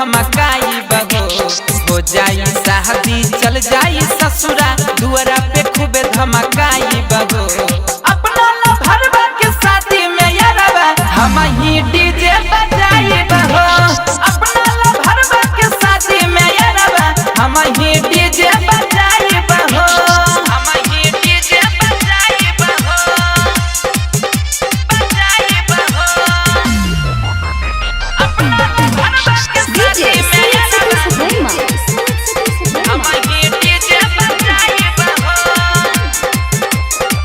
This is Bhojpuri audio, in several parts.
धमकाई बहो। हो जाई शादी चल जाई ससुरा दुआरा पे खूबे धमकाई बहो। अपना भरवा के शादी में यारवा हम ही डीजे बजाई बहो। अपना भरवा के शादी में यारवा हम ही डीजे बजाई बहो। हम ही डीजे बजाई बहो। बजाई बहो। अपना भरवा के शादी में यारवा हम ही डीजे बजाई बहो।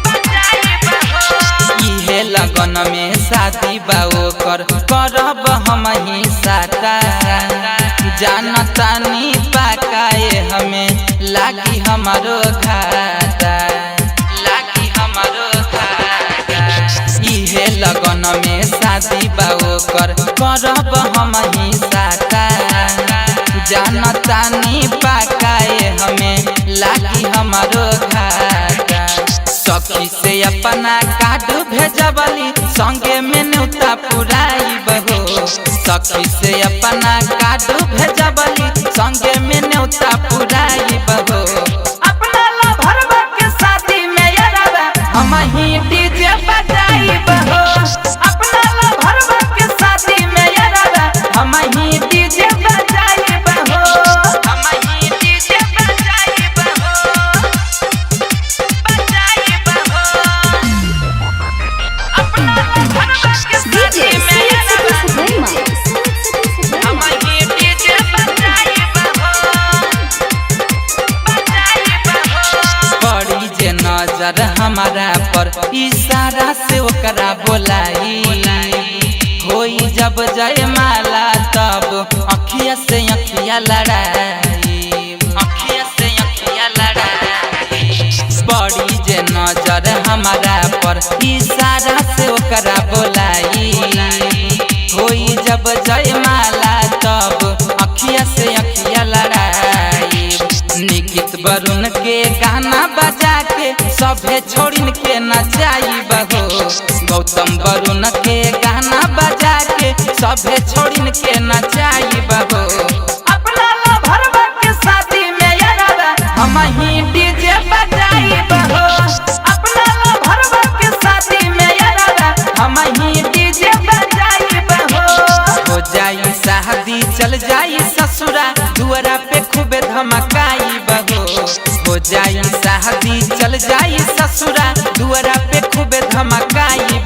बजाई बहो। इहे लगन में शादी बाओ करब हम ही साटा। जानतानी पाकाए हमें लागी हमारो घाटा। लागी हमारो घाटा। इहे लगन में शादी बाओ करब हम ही साटा। जानतानी पाकाए हमें लागी हमारो घाटा। सखी से अपना कार्ड भेजबली संगे में न्योता पुराई बहो। सखी से अपना कार्ड भेजबली संगे में न्योता पुराई बहो। अपना भरवा के शादी में यारवा हम ही डीजे बजाई बहो। अपना भरवा के शादी में यारवा हम ही डीजे बजाई बहो। हम ही डीजे बजाई बहो। बजाई बहो। अपना भरवा के शादी में यारवा हम ही डीजे बजाई बहो। बजाई बहो। पड़ी जे नजर हमारा पर इशारा से ओकरा बोलाई। होई जब जयमाला तब अखिया से अखिया लड़ाई। अखिया से अखिया लड़ाई। पड़ी जे नजर हमारा पर इशारा से ओकरा बोलाई। होई जब जयमाला तब अखिया से अखिया लड़ाई। निकित वरुण के गाना बजा के सभे छोड़िन के नचाई बहो। गौतम वरुण के गाना बजा के सभे छोड़िन के नचाई बहो। अपना भरवा के शादी में यारवा हम ही डीजे बजाई बहो। अपना भरवा के शादी में यारवा हम ही डीजे बजाई बहो। हो जाई शादी चल जाई ससुरा दुआरा पे खूबे धमकाई बहो। हो जाई शादी चल जाई ससुरा दुआरा पे खूबे धमकाई।